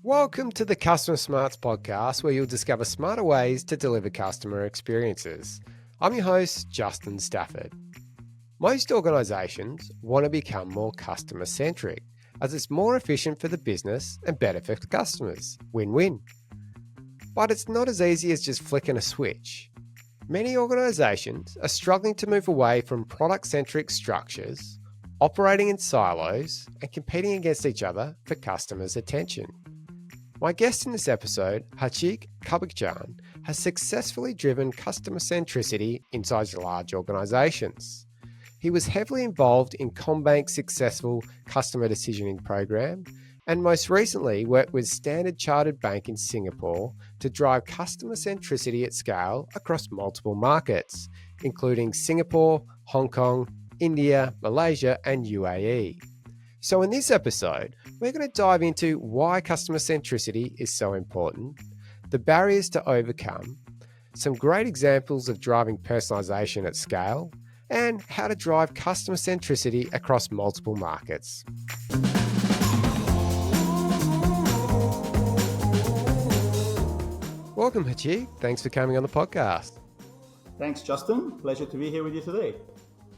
Welcome to the Customer Smarts podcast, where you'll discover smarter ways to deliver customer experiences. I'm your host, Justin Stafford. Most organisations want to become more customer centric, as it's more efficient for the business and better for customers. Win-win. But it's not as easy as just flicking a switch. Many organisations are struggling to move away from product centric structures, operating in silos, and competing against each other for customers' attention. My guest in this episode, Khachig Kabakjian, has successfully driven customer centricity inside large organisations. He was heavily involved in CommBank's successful customer decisioning program, and most recently worked with Standard Chartered Bank in Singapore to drive customer centricity at scale across multiple markets, including Singapore, Hong Kong, India, Malaysia, and UAE. So in this episode, we're going to dive into why customer centricity is so important, the barriers to overcome, some great examples of driving personalisation at scale, and how to drive customer centricity across multiple markets. Welcome, Khachig. Thanks for coming on the podcast. Thanks, Justin. Pleasure to be here with you today.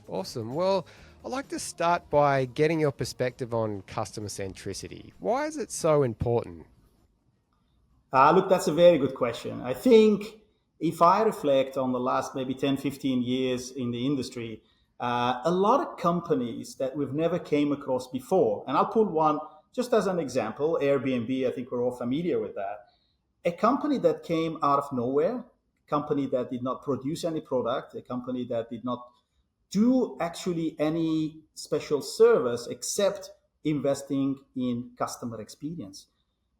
Awesome. Well, I'd like to start by getting your perspective on customer centricity. Why is it so important? Look, that's a very good question. I think if I reflect on the last maybe 10, 15 years in the industry, a lot of companies that we've never came across before, and I'll pull one just as an example, Airbnb, I think we're all familiar with that. A company that came out of nowhere, a company that did not produce any product, a company that did not do actually any special service except investing in customer experience.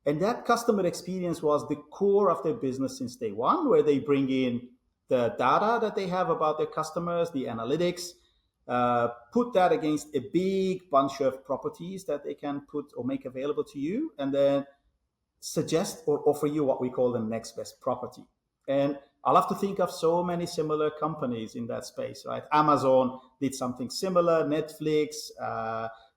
And that customer experience was the core of their business since day one, where they bring in the data that they have about their customers, the analytics, put that against a big bunch of properties that they can put or make available to you, and then suggest or offer you what we call the next best property. And I'll have to think of so many similar companies in that space, right? Amazon did something similar, Netflix,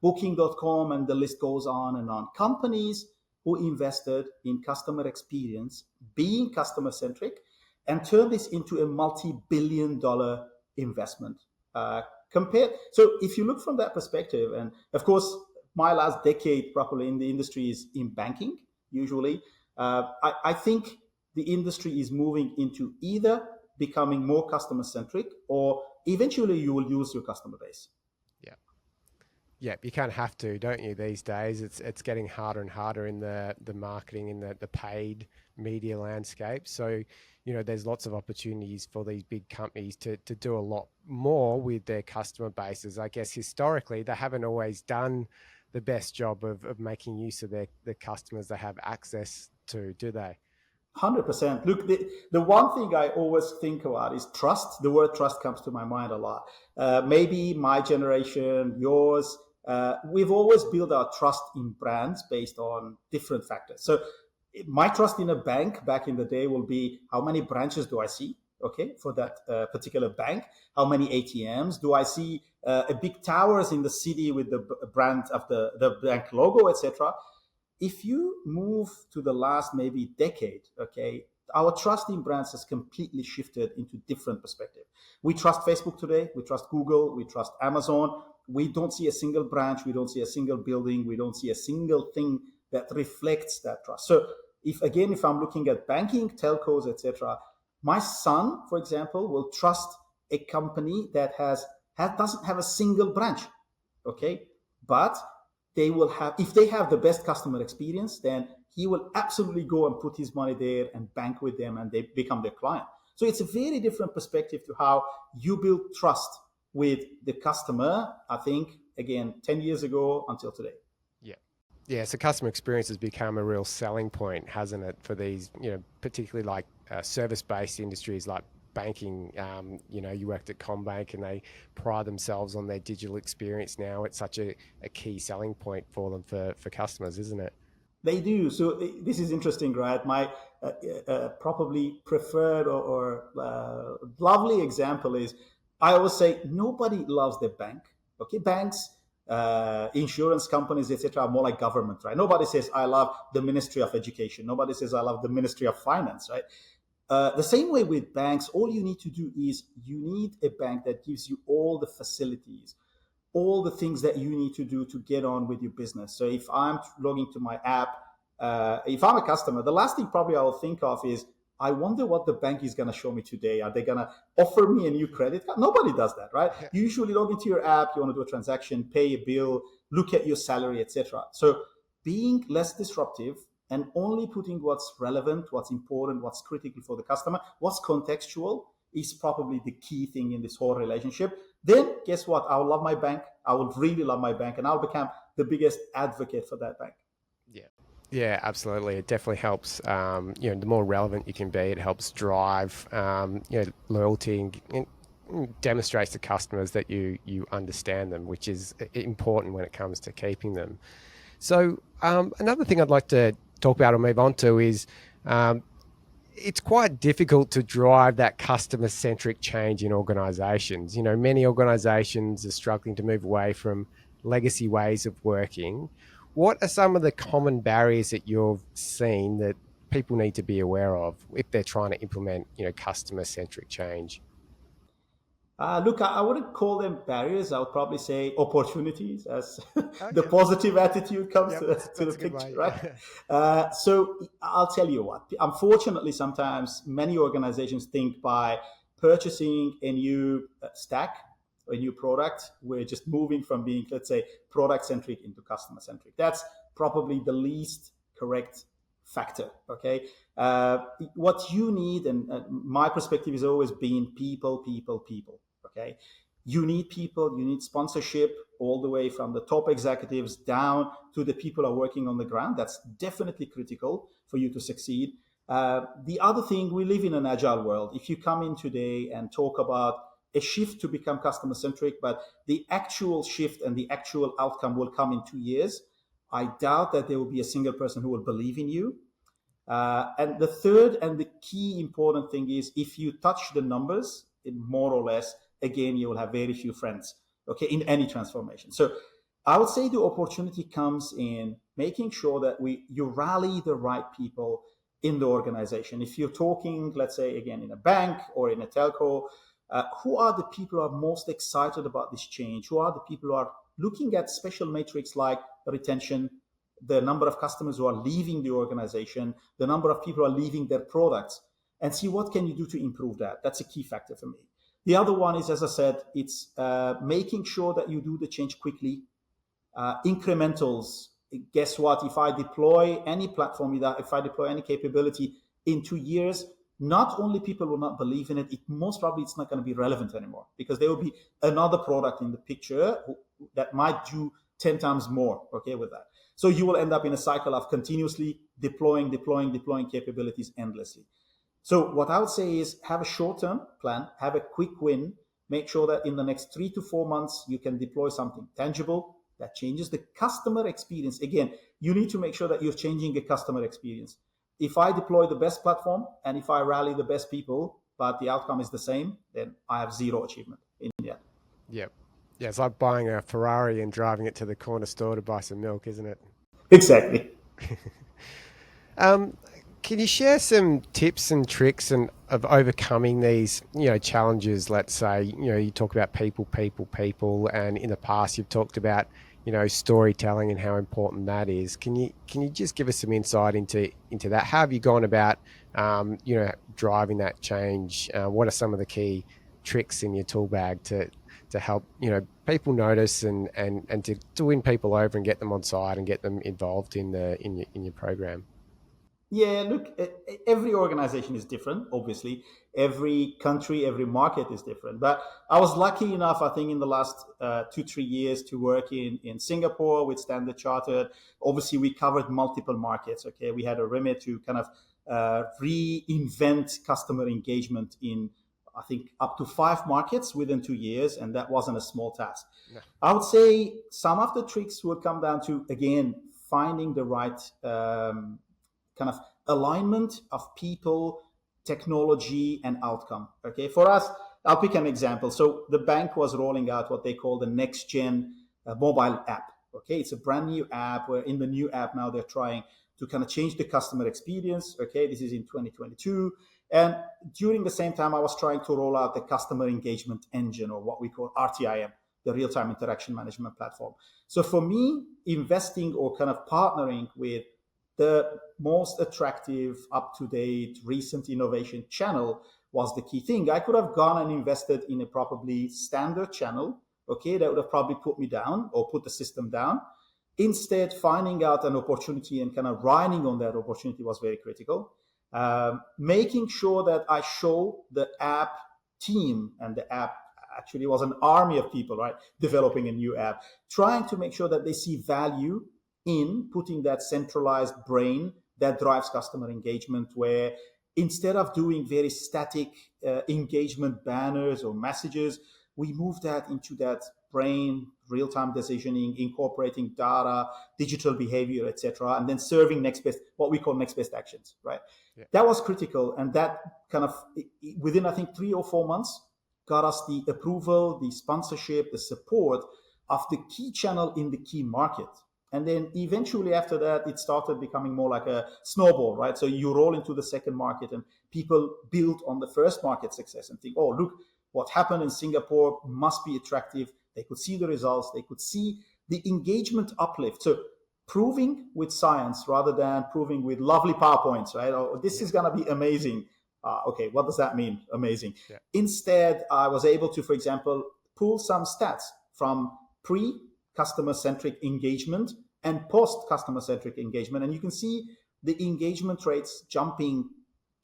Booking.com, and the list goes on and on. Companies who invested in customer experience, being customer centric, and turned this into a multi-billion-dollar investment. So if you look from that perspective, and of course, my last decade properly in the industry is in banking, usually, I think the industry is moving into either becoming more customer centric or eventually you will lose your customer base. Yeah, you kind of have to, don't you, these days? It's getting harder and harder in the marketing, in the paid media landscape. So, there's lots of opportunities for these big companies to do a lot more with their customer bases. I guess historically, they haven't always done the best job of making use of the customers they have access to, do they? 100%. Look, the one thing I always think about is trust. The word trust comes to my mind a lot. Maybe my generation, yours, we've always built our trust in brands based on different factors. So my trust in a bank back in the day will be how many branches do I see, okay, for that particular bank? How many ATMs? Do I see a big towers in the city with the brand of the bank logo, etc.? If you move to the last maybe decade, okay, our trust in brands has completely shifted into different perspective. We trust Facebook today, we trust Google, we trust Amazon. We don't see a single branch, we don't see a single building, we don't see a single thing that reflects that trust. So if I'm looking at banking, telcos, etc., my son, for example, will trust a company that doesn't have a single branch, okay, but they will have, if they have the best customer experience, then he will absolutely go and put his money there and bank with them and they become their client. So it's a very different perspective to how you build trust with the customer, I think, again, 10 years ago until today. Yeah, so customer experience has become a real selling point, hasn't it, for these, particularly like service-based industries like banking. You worked at CommBank and they pride themselves on their digital experience now. It's such a key selling point for them for customers, isn't it? They do. So this is interesting, right? My probably preferred or lovely example is I always say nobody loves their bank. Okay, banks, Insurance companies, etc., are more like government, right? Nobody says I love the Ministry of Education. Nobody says I love the Ministry of Finance, right? The same way with banks, all you need to do is you need a bank that gives you all the facilities, all the things that you need to do to get on with your business. So if I'm logging to my app, if I'm a customer, the last thing probably I'll think of is, I wonder what the bank is going to show me today. Are they going to offer me a new credit card? Nobody does that, right? Yeah. You usually log into your app, you want to do a transaction, pay a bill, look at your salary, etc. So being less disruptive and only putting what's relevant, what's important, what's critical for the customer, what's contextual is probably the key thing in this whole relationship. Then guess what? I will love my bank. I will really love my bank, and I'll become the biggest advocate for that bank. Yeah. Yeah, absolutely. It definitely helps. The more relevant you can be, it helps drive, loyalty and demonstrates to customers that you understand them, which is important when it comes to keeping them. So another thing I'd like to talk about or move on to is it's quite difficult to drive that customer-centric change in organizations. Many organizations are struggling to move away from legacy ways of working. What are some of the common barriers that you've seen that people need to be aware of if they're trying to implement, customer-centric change? Look, I wouldn't call them barriers. I would probably say opportunities, as the Okay. positive attitude comes Yep, to the that's a good picture, way. right? So I'll tell you what. Unfortunately, sometimes many organizations think by purchasing a new stack, a new product, we're just moving from being, let's say, product centric into customer centric. That's probably the least correct factor. Okay. What you need, and my perspective is always being people, people, people. Okay. You need people, you need sponsorship all the way from the top executives down to the people who are working on the ground. That's definitely critical for you to succeed. The other thing, we live in an agile world. If you come in today and talk about a shift to become customer centric, but the actual shift and the actual outcome will come in 2 years, I doubt that there will be a single person who will believe in you. And the third and the key important thing is, if you touch the numbers, more or less, again, you will have very few friends, okay, in any transformation. So I would say the opportunity comes in making sure that you rally the right people in the organization. If you're talking, let's say, again, in a bank or in a telco, who are the people who are most excited about this change? Who are the people who are looking at special metrics like retention, the number of customers who are leaving the organization, the number of people who are leaving their products, and see what can you do to improve that. That's a key factor for me. The other one is, as I said, it's making sure that you do the change quickly. Incrementals. Guess what? If I deploy any platform, if I deploy any capability in 2 years, not only people will not believe in it, most probably it's not going to be relevant anymore, because there will be another product in the picture that might do 10 times more, okay, with that. So you will end up in a cycle of continuously deploying capabilities endlessly. So what I would say is, have a short-term plan, have a quick win, make sure that in the next 3 to 4 months you can deploy something tangible that changes the customer experience. Again, you need to make sure that you're changing the customer experience. If I deploy the best platform and if I rally the best people, but the outcome is the same, then I have zero achievement in India. Yep. Yeah, it's like buying a Ferrari and driving it to the corner store to buy some milk, isn't it? Exactly. Um, can you share some tips and tricks of overcoming these, challenges? Let's say, you talk about people, and in the past you've talked about, storytelling and how important that is. Can you just give us some insight into that? How have you gone about, driving that change? What are some of the key tricks in your tool bag to help, people notice and to win people over and get them on side and get them involved in your program? Yeah, look, every organization is different, obviously. Every country, every market is different. But I was lucky enough, I think, in the last 2, 3 years to work in Singapore with Standard Chartered. Obviously, we covered multiple markets. Okay, we had a remit to kind of reinvent customer engagement in, I think, up to 5 markets within 2 years, and that wasn't a small task. No. I would say some of the tricks will come down to, again, finding the right kind of alignment of people, technology, and outcome. Okay, for us, I'll pick an example. So the bank was rolling out what they call the next gen mobile app. Okay, it's a brand new app where in the new app now they're trying to kind of change the customer experience. Okay, this is in 2022. And during the same time, I was trying to roll out the customer engagement engine, or what we call RTIM, the real-time interaction management platform. So for me, investing or kind of partnering with the most attractive, up-to-date, recent innovation channel was the key thing. I could have gone and invested in a probably standard channel, okay, that would have probably put me down or put the system down. Instead, finding out an opportunity and kind of riding on that opportunity was very critical. Making sure that I show the app team, and the app actually was an army of people, right, developing a new app, trying to make sure that they see value in putting that centralized brain that drives customer engagement, where instead of doing very static engagement banners or messages, we move that into that brain, real-time decisioning, incorporating data, digital behavior, etc., and then serving next best, what we call next best actions, right? Yeah. That was critical, and that kind of within, I think, 3 or 4 months got us the approval, the sponsorship, the support of the key channel in the key market. And then eventually after that, it started becoming more like a snowball, right? So you roll into the second market and people build on the first market success and think, oh, look, what happened in Singapore must be attractive. They could see the results. They could see the engagement uplift. So proving with science rather than proving with lovely PowerPoints, right? Oh, this is going to be amazing. Okay, what does that mean? Amazing. Yeah. Instead, I was able to, for example, pull some stats from pre-customer-centric engagement and post-customer-centric engagement. And you can see the engagement rates jumping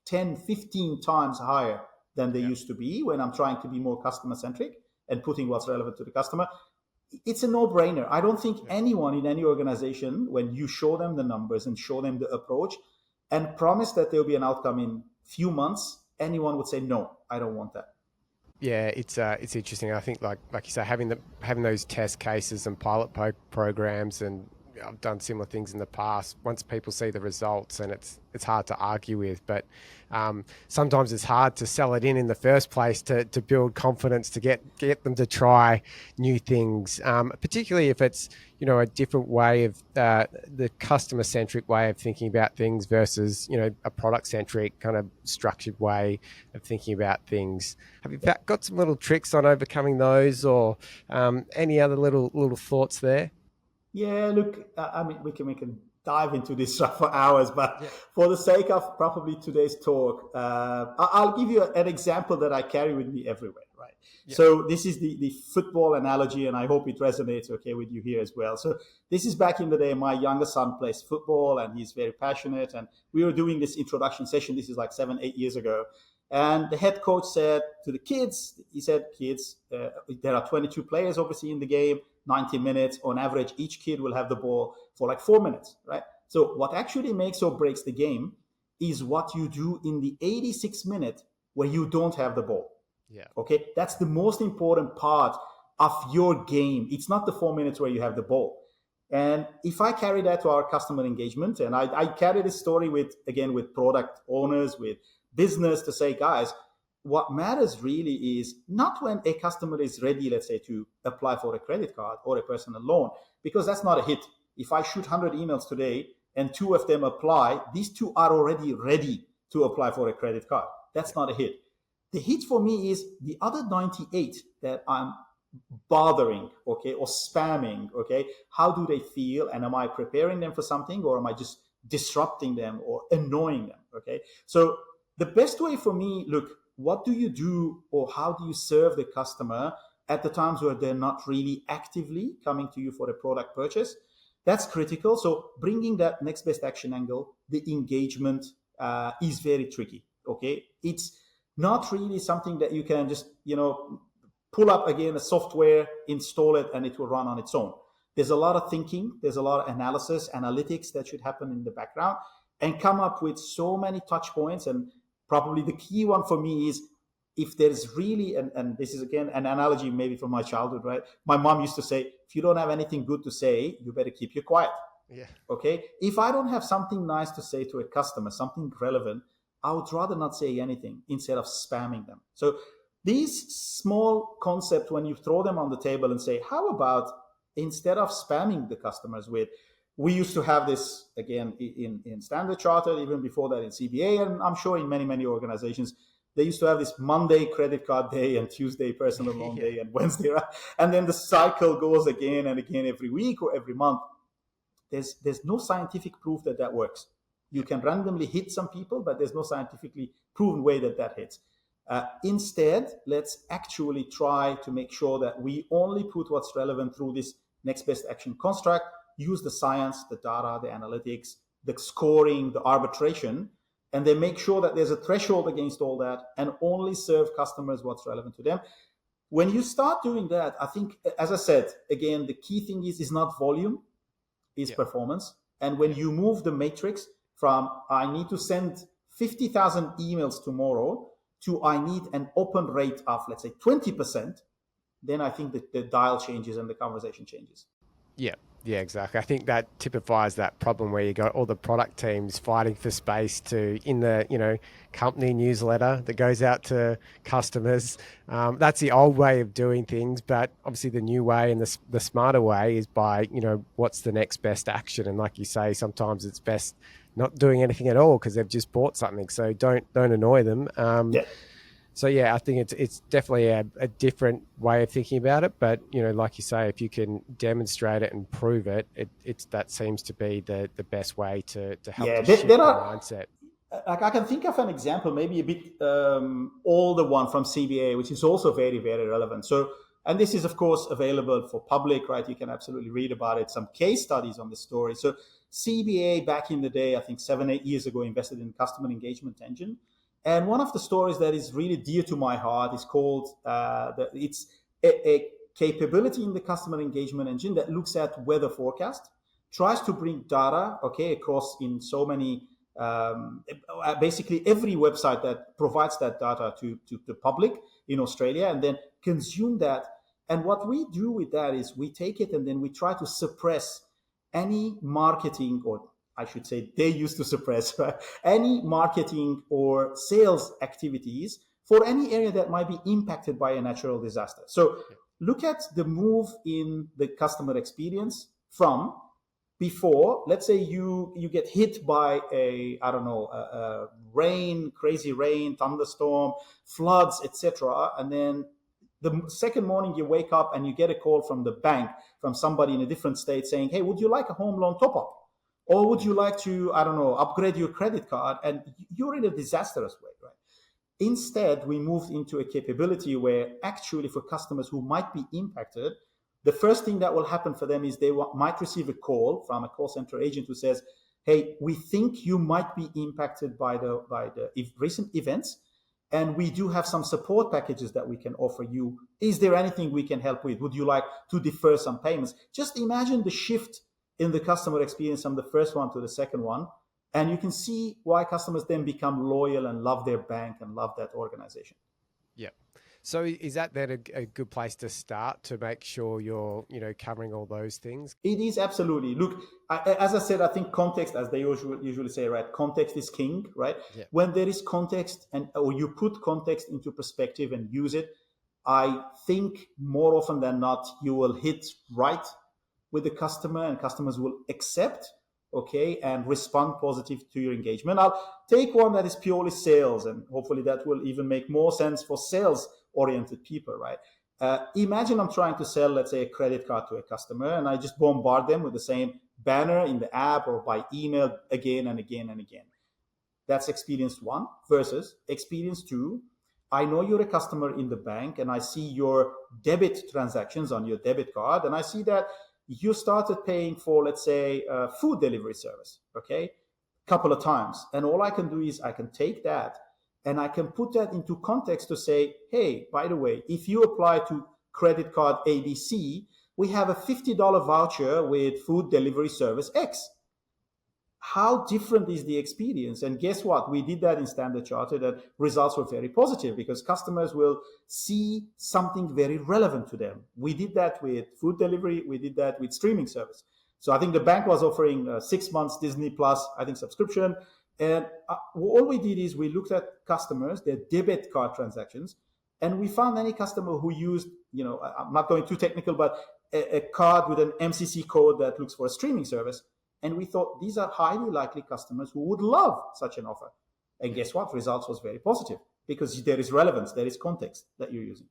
10, 15 times higher than they used to be when I'm trying to be more customer-centric and putting what's relevant to the customer. It's a no-brainer. I don't think anyone in any organization, when you show them the numbers and show them the approach and promise that there'll be an outcome in few months, anyone would say, no, I don't want that. Yeah, it's interesting. I think like you say, having those test cases and pilot programs, and I've done similar things in the past. Once people see the results, and it's hard to argue with, but sometimes it's hard to sell it in the first place to build confidence, to get them to try new things, particularly if it's a different way of the customer centric way of thinking about things versus a product centric kind of structured way of thinking about things. Have you got some little tricks on overcoming those, or any other little thoughts there? Yeah, look, I mean, we can dive into this for hours, but for the sake of probably today's talk, I'll give you an example that I carry with me everywhere, right? Yeah. So this is the football analogy, and I hope it resonates okay with you here as well. So this is back in the day, my younger son plays football, and he's very passionate, and we were doing this introduction session. This is like 7-8 years ago. And the head coach said to the kids, he said, kids, there are 22 players obviously in the game, 90 minutes on average. Each kid will have the ball for like 4 minutes, right? So what actually makes or breaks the game is what you do in the 86th minute where you don't have the ball. Yeah. Okay. That's the most important part of your game. It's not the 4 minutes where you have the ball. And if I carry that to our customer engagement, and I carry this story with product owners, with business, to say, guys, what matters really is not when a customer is ready, let's say, to apply for a credit card or a personal loan, because that's not a hit. If I shoot 100 emails today and 2 of them apply, these 2 are already ready to apply for a credit card. That's not a hit. The hit for me is the other 98 that I'm bothering, okay, or spamming, okay? How do they feel? And am I preparing them for something, or am I just disrupting them or annoying them, okay? So the best way for me, look, what do you do, or how do you serve the customer at the times where they're not really actively coming to you for a product purchase? That's critical. So bringing that next best action angle, the engagement is very tricky, okay? It's not really something that you can just, pull up again a software, install it, and it will run on its own. There's a lot of thinking, there's a lot of analysis, analytics that should happen in the background, and come up with so many touch points. And probably the key one for me is, if there's really, and this is again an analogy maybe from my childhood, right? My mom used to say, if you don't have anything good to say, you better keep you quiet. Yeah. Okay. If I don't have something nice to say to a customer, something relevant, I would rather not say anything instead of spamming them. So these small concepts, when you throw them on the table and say, how about instead of spamming the customers with, we used to have this again in Standard Chartered, even before that in CBA, and I'm sure in many, many organizations, they used to have this Monday credit card day and Tuesday personal loan Yeah. day and Wednesday, and then the cycle goes again and again every week or every month. There's no scientific proof that that works. You can randomly hit some people, but there's no scientifically proven way that that hits. Instead, let's actually try to make sure that we only put what's relevant through this next best action construct, use the science, the data, the analytics, the scoring, the arbitration, and then make sure that there's a threshold against all that and only serve customers what's relevant to them. When you start doing that, I think, as I said, again, the key thing is not volume, is performance. And when you move the matrix from I need to send 50,000 emails tomorrow to I need an open rate of, let's say, 20%, then I think that the dial changes and the conversation changes. Yeah, exactly. I think that typifies that problem where you got all the product teams fighting for space to in the company newsletter that goes out to customers. That's the old way of doing things, but obviously the new way and the smarter way is by what's the next best action. And like you say, sometimes it's best not doing anything at all because they've just bought something. So don't annoy them. So yeah, I think it's definitely a different way of thinking about it. But like you say, if you can demonstrate it and prove it, that seems to be the best way to help shift the mindset. Like I can think of an example, maybe a bit older one from CBA, which is also very, very relevant. So, and this is of course available for public, right? You can absolutely read about it. Some case studies on the story. So CBA back in the day, I think 7-8 years ago, invested in customer engagement engine. And one of the stories that is really dear to my heart is called, it's a capability in the customer engagement engine that looks at weather forecast, tries to bring data, across in so many, basically every website that provides that data to the public in Australia, and then consume that. And what we do with that is we take it and then we try to suppress any marketing, or I should say they used to suppress any marketing or sales activities for any area that might be impacted by a natural disaster. So look at the move in the customer experience from before, let's say you get hit by a rain, crazy rain, thunderstorm, floods, etc. And then the second morning you wake up and you get a call from the bank, from somebody in a different state saying, hey, would you like a home loan top up? Or would you like to, upgrade your credit card? And you're in a disastrous way, right? Instead, we moved into a capability where actually for customers who might be impacted, the first thing that will happen for them is they might receive a call from a call center agent who says, hey, we think you might be impacted by the recent events, and we do have some support packages that we can offer you. Is there anything we can help with? Would you like to defer some payments? Just imagine the shift in the customer experience from the first one to the second one. And you can see why customers then become loyal and love their bank and love that organization. Yeah. So is that then a good place to start to make sure you're, covering all those things? It is absolutely. Look, as I said, I think context, as they usually say, right? Context is king, right? Yeah. When there is context or you put context into perspective and use it, I think more often than not, you will hit right with the customer and customers will accept, and respond positive to your engagement. I'll take one that is purely sales, and hopefully that will even make more sense for sales-oriented people, right? Imagine I'm trying to sell, let's say, a credit card to a customer, and I just bombard them with the same banner in the app or by email again and again and again. That's experience one versus experience two. I know you're a customer in the bank, and I see your debit transactions on your debit card, and I see that you started paying for, let's say, a food delivery service, couple of times. And all I can do is I can take that and I can put that into context to say, hey, by the way, if you apply to credit card ABC, we have a $50 voucher with food delivery service X. How different is the experience? And guess what? We did that in Standard Chartered, and results were very positive because customers will see something very relevant to them. We did that with food delivery. We did that with streaming service. So I think the bank was offering 6 months Disney Plus, subscription. And all we did is we looked at customers, their debit card transactions, and we found any customer who used, I'm not going too technical, but a card with an MCC code that looks for a streaming service. And we thought these are highly likely customers who would love such an offer. And guess what? Results was very positive because there is relevance, there is context that you're using.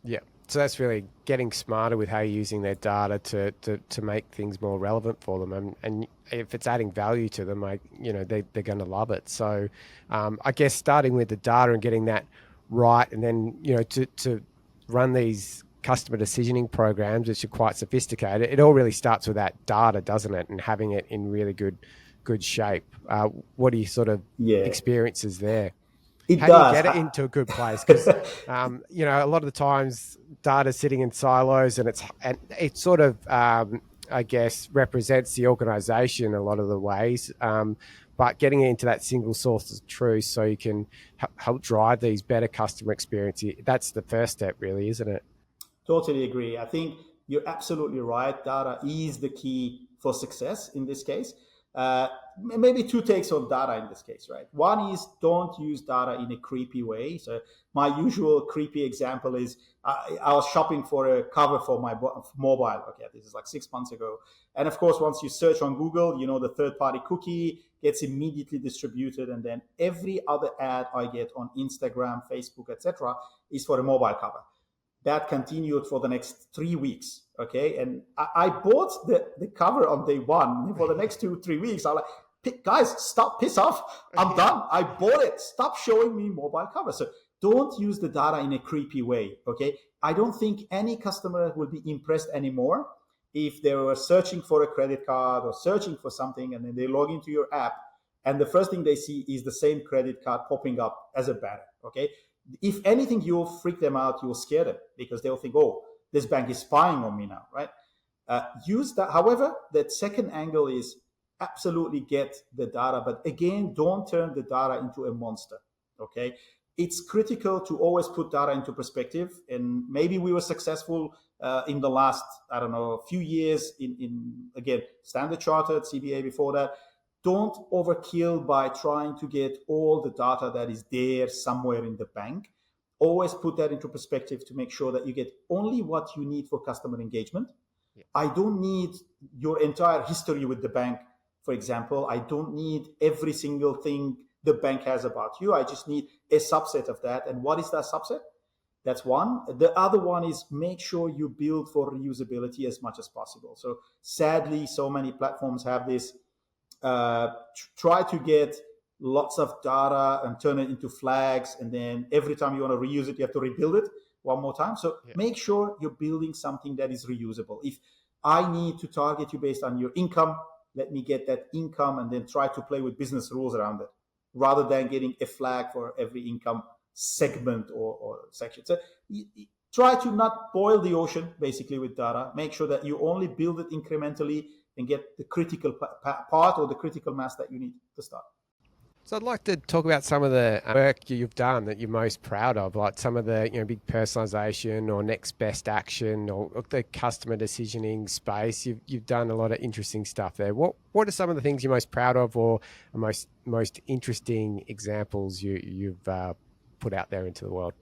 Yeah. So that's really getting smarter with how you're using their data to make things more relevant for them. And if it's adding value to them, they're going to love it. So I guess starting with the data and getting that right, and then, to run these customer decisioning programs, which are quite sophisticated, it all really starts with that data, doesn't it? And having it in really good shape. What are your sort of experiences there? How do you get it into a good place? Because a lot of the times data's sitting in silos, and it sort of I guess represents the organization a lot of the ways. But getting it into that single source of truth so you can help drive these better customer experiences, that's the first step, really, isn't it? Totally agree. I think you're absolutely right. Data is the key for success in this case. Maybe two takes on data in this case, right? One is don't use data in a creepy way. So my usual creepy example is I was shopping for a cover for my mobile. Okay, this is like 6 months ago. And of course, once you search on Google, the third-party cookie gets immediately distributed. And then every other ad I get on Instagram, Facebook, etc., is for a mobile cover. That continued for the next 3 weeks. Okay. And I bought the cover on day one. For the next 2-3 weeks, I'm like, guys, stop, piss off. I'm done. I bought it. Stop showing me mobile covers. So don't use the data in a creepy way. Okay. I don't think any customer will be impressed anymore if they were searching for a credit card or searching for something, and then they log into your app, and the first thing they see is the same credit card popping up as a banner. Okay. If anything, you'll freak them out, you'll scare them, because they'll think, oh, this bank is spying on me now, right? Use that. However, that second angle is absolutely get the data, but again, don't turn the data into a monster, okay? It's critical to always put data into perspective, and maybe we were successful in the last, few years in again, Standard Chartered, CBA before that. Don't overkill by trying to get all the data that is there somewhere in the bank. Always put that into perspective to make sure that you get only what you need for customer engagement. Yeah. I don't need your entire history with the bank, for example. I don't need every single thing the bank has about you. I just need a subset of that. And what is that subset? That's one. The other one is make sure you build for reusability as much as possible. So sadly, so many platforms have this. Try to get lots of data and turn it into flags, and then every time you want to reuse it, you have to rebuild it one more time. So make sure you're building something that is reusable. If I need to target you based on your income, let me get that income and then try to play with business rules around it, rather than getting a flag for every income segment or section. So try to not boil the ocean basically with data. Make sure that you only build it incrementally and get the critical part or the critical mass that you need to start. So I'd like to talk about some of the work you've done that you're most proud of, like some of the big personalisation or next best action or the customer decisioning space. You've done a lot of interesting stuff there. What are some of the things you're most proud of, or most interesting examples you've put out there into the world?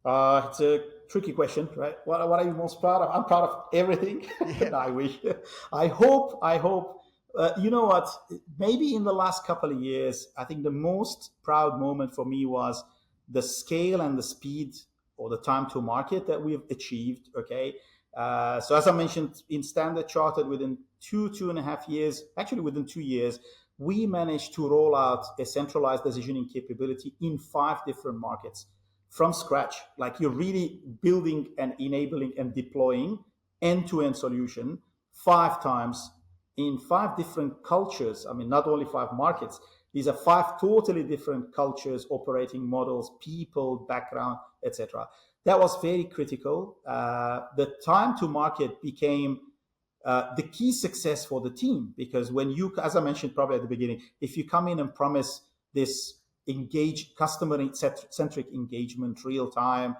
It's a tricky question, right? What are you most proud of? I'm proud of everything. Yeah. I wish. I hope. You know what? Maybe in the last couple of years, I think the most proud moment for me was the scale and the speed or the time to market that we've achieved. Okay. So as I mentioned, in Standard Chartered, within 2.5 years, actually within 2 years, we managed to roll out a centralized decisioning capability in 5 different markets from scratch. Like, you're really building and enabling and deploying end-to-end solution 5 times in 5 different cultures. I mean, not only 5 markets. These are 5 totally different cultures, operating models, people, background, etc. That was very critical. The time to market became the key success for the team, because when you, as I mentioned probably at the beginning, if you come in and promise this customer-centric engagement, real time,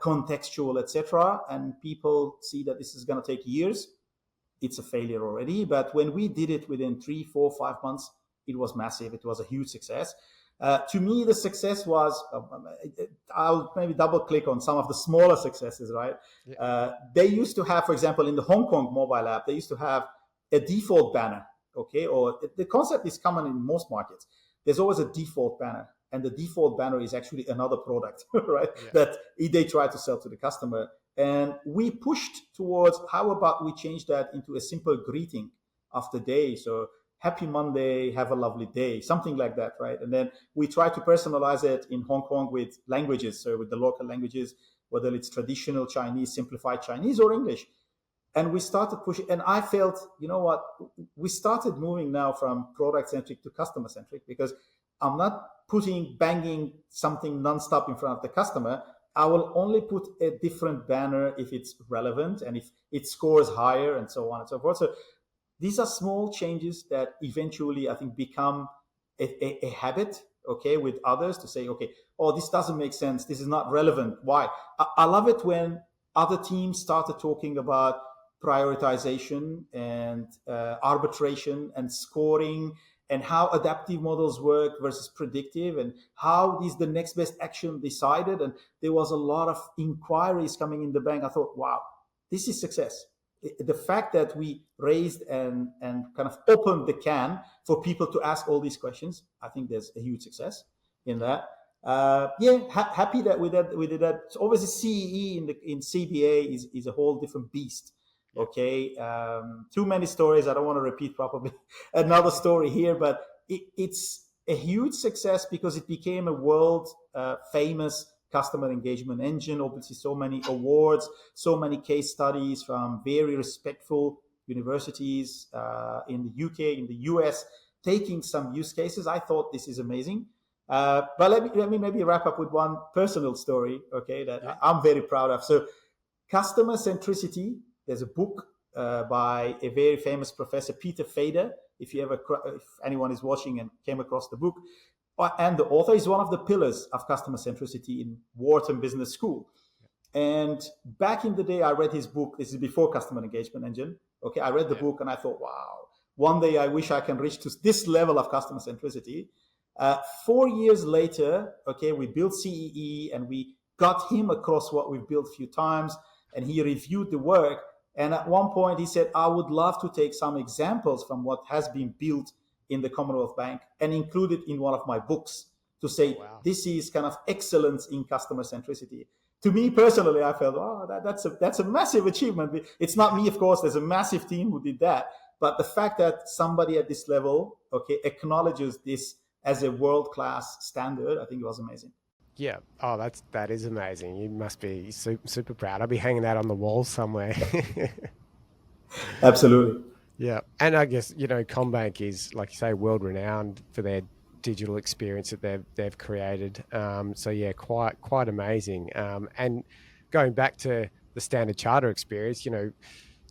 contextual, etc., and people see that this is going to take years, it's a failure already. But when we did it within 3, 4, 5 months, it was massive. It was a huge success. To me, the success was, I'll maybe double click on some of the smaller successes, right? Yeah. They used to have, for example, in the Hong Kong mobile app, they used to have a default banner, okay? Or the concept is common in most markets. There's always a default banner, and the default banner is actually another product, right? Yeah. That they try to sell to the customer. And we pushed towards, how about we change that into a simple greeting of the day? So happy Monday, have a lovely day, something like that, right? And then we try to personalize it in Hong Kong with languages, so with the local languages, whether it's traditional Chinese, simplified Chinese, or English. And we started pushing, and I felt, you know what, we started moving now from product centric to customer centric, because I'm not banging something nonstop in front of the customer. I will only put a different banner if it's relevant and if it scores higher, and so on and so forth. So these are small changes that eventually I think become a habit, okay, with others, to say, okay, oh, this doesn't make sense. This is not relevant. Why? I love it when other teams started talking about prioritization and arbitration and scoring, and how adaptive models work versus predictive, and how is the next best action decided. And there was a lot of inquiries coming in the bank. I thought, wow, this is success. The fact that we raised and kind of opened the can for people to ask all these questions, I think there's a huge success in that. Happy that we did that. So obviously, CEE in CBA is a whole different beast. Okay, too many stories. I don't want to repeat probably another story here, but it's a huge success because it became a world famous customer engagement engine. Obviously, so many awards, so many case studies from very respectful universities in the UK, in the US, taking some use cases. I thought this is amazing. But let me maybe wrap up with one personal story, okay, that I'm very proud of. So, customer centricity. There's a book by a very famous professor, Peter Fader. If anyone is watching and came across the book, and the author is one of the pillars of customer centricity in Wharton Business School. And back in the day, I read his book. This is before Customer Engagement Engine. Okay, I read the book and I thought, wow, one day I wish I can reach to this level of customer centricity. 4 years later, okay, we built CEE and we got him across what we've built a few times, and he reviewed the work. And at one point he said, I would love to take some examples from what has been built in the Commonwealth Bank and include it in one of my books to say, this is kind of excellence in customer centricity. To me personally, I felt, oh, that's a massive achievement. It's not me, of course. There's a massive team who did that. But the fact that somebody at this level, okay, acknowledges this as a world-class standard, I think it was amazing. Yeah. Oh, that is amazing. You must be super proud. I'll be hanging that on the wall somewhere. Absolutely. Yeah. And I guess, CommBank is, like you say, world renowned for their digital experience that they've created. So yeah, quite amazing. And going back to the Standard Charter experience,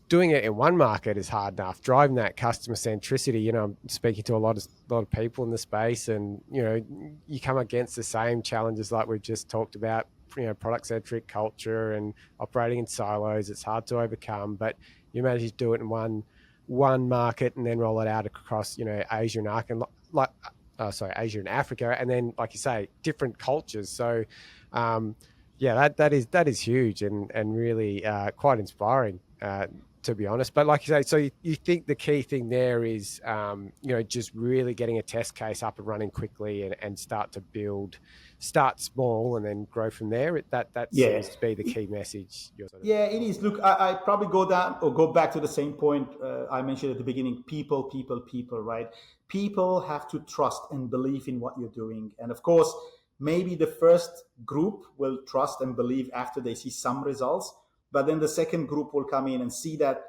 doing it in one market is hard enough. Driving that customer centricity, I'm speaking to a lot of people in the space, and you come against the same challenges like we've just talked about. Product centric culture and operating in silos. It's hard to overcome, but you manage to do it in one market and then roll it out across Asia and Asia and Africa, and then, like you say, different cultures. So that is huge and really quite inspiring, to be honest. But like you say, so you think the key thing there is, just really getting a test case up and running quickly and start small and then grow from there. That seems to be the key message. It is. Look, I probably go back to the same point I mentioned at the beginning. People, right? People have to trust and believe in what you're doing. And of course, maybe the first group will trust and believe after they see some results. But then the second group will come in and see that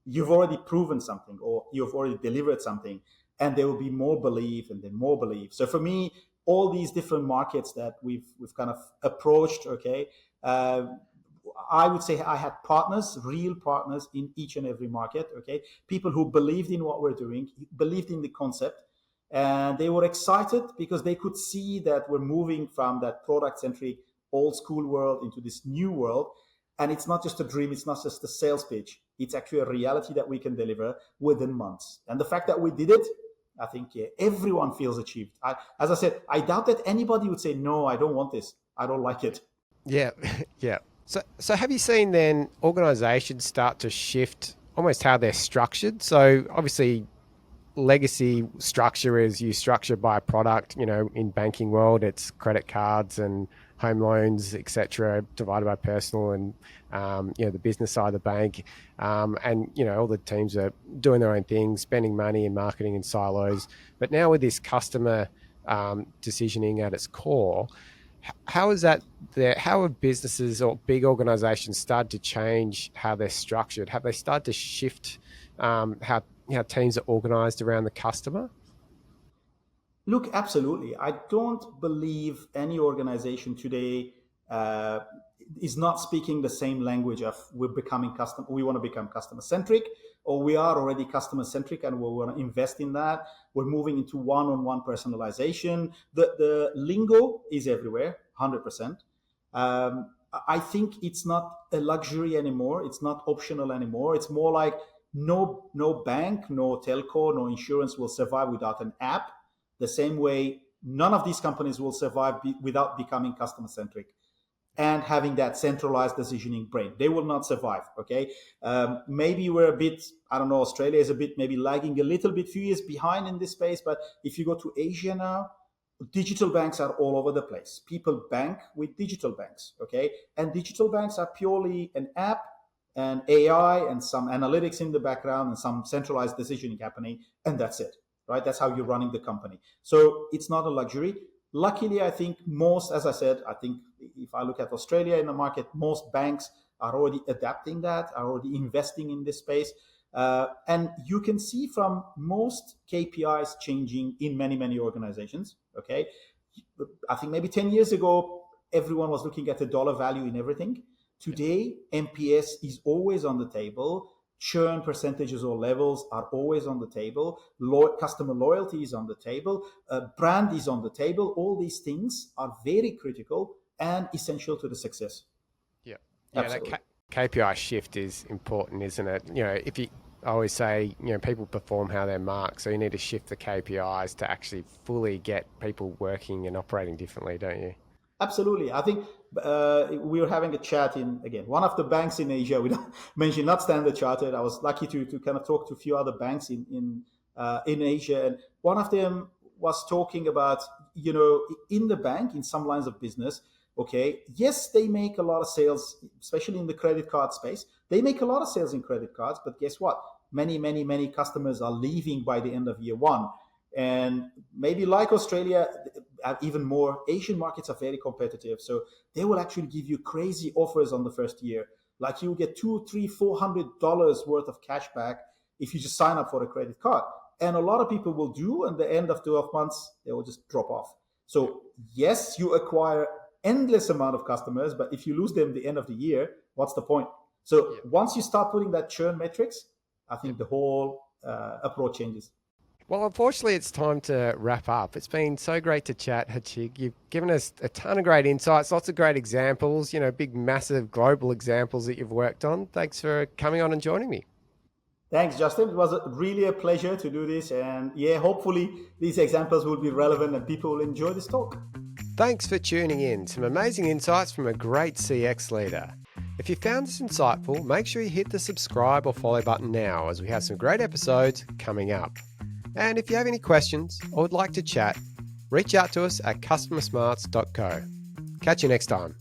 you've already proven something or you've already delivered something, and there will be more belief and then more belief. So for me, all these different markets that we've kind of approached, okay, I would say I had partners, real partners in each and every market, okay, people who believed in what we're doing, believed in the concept, and they were excited because they could see that we're moving from that product-centric old school world into this new world. And it's not just a dream, it's not just a sales pitch. It's actually a reality that we can deliver within months. And the fact that we did it, I think everyone feels achieved. As I said, I doubt that anybody would say, no, I don't want this. I don't like it. Yeah, yeah. So have you seen then organizations start to shift almost how they're structured? So obviously legacy structure is you structure by product, in banking world, it's credit cards and home loans, etc., divided by personal and, the business side of the bank. And, all the teams are doing their own thing, spending money and marketing in silos. But now with this customer decisioning at its core, how is that there? How have businesses or big organizations started to change how they're structured? Have they started to shift how teams are organized around the customer? Look, absolutely. I don't believe any organization today uh, is not speaking the same language of we want to become customer centric, or we are already customer centric and we want to invest in that. We're moving into one-on-one personalization. The lingo is everywhere, 100%. I think it's not a luxury anymore. It's not optional anymore. It's more like no bank, no telco, no insurance will survive without an app. The same way, none of these companies will survive without becoming customer centric and having that centralized decisioning brain. They will not survive. Okay, maybe we're a bit. I don't know. Australia is a bit maybe lagging a little bit, few years behind in this space. But if you go to Asia now, digital banks are all over the place. People bank with digital banks. Okay, and digital banks are purely an app and AI and some analytics in the background and some centralized decisioning happening, and that's it. Right? That's how you're running the company. So it's not a luxury. Luckily, I think as I said, I think if I look at Australia in the market, most banks are already adapting that, are already investing in this space. And you can see from most KPIs changing in many, many organizations. Okay. I think maybe 10 years ago, everyone was looking at the dollar value in everything. Today, NPS is always on the table. Churn percentages or levels are always on the table. Customer loyalty is on the table. Brand is on the table. All these things are very critical and essential to the success. Yeah, Absolutely. that KPI shift is important, isn't it? If you I always say, people perform how they're marked, so you need to shift the KPIs to actually fully get people working and operating differently, don't you? Absolutely. I think we were having a chat in, again, one of the banks in Asia. We don't mention not Standard Chartered. I was lucky to kind of talk to a few other banks in Asia. And one of them was talking about, in the bank, in some lines of business, okay, yes, they make a lot of sales, especially in the credit card space. They make a lot of sales in credit cards, but guess what? Many, many, many customers are leaving by the end of year one. And maybe like Australia, even more, Asian markets are very competitive. So they will actually give you crazy offers on the first year. Like you will get $200, $300, $400 worth of cash back if you just sign up for a credit card. And a lot of people will do, and the end of 12 months, they will just drop off. So yes, you acquire endless amount of customers, but if you lose them at the end of the year, what's the point? So once you start putting that churn metrics, I think the whole approach changes. Well, unfortunately, it's time to wrap up. It's been so great to chat, Khachig. You've given us a ton of great insights, lots of great examples, big, massive global examples that you've worked on. Thanks for coming on and joining me. Thanks, Justin. It was really a pleasure to do this. And hopefully these examples will be relevant and people will enjoy this talk. Thanks for tuning in. Some amazing insights from a great CX leader. If you found this insightful, make sure you hit the subscribe or follow button now, as we have some great episodes coming up. And if you have any questions or would like to chat, reach out to us at customersmarts.co. Catch you next time.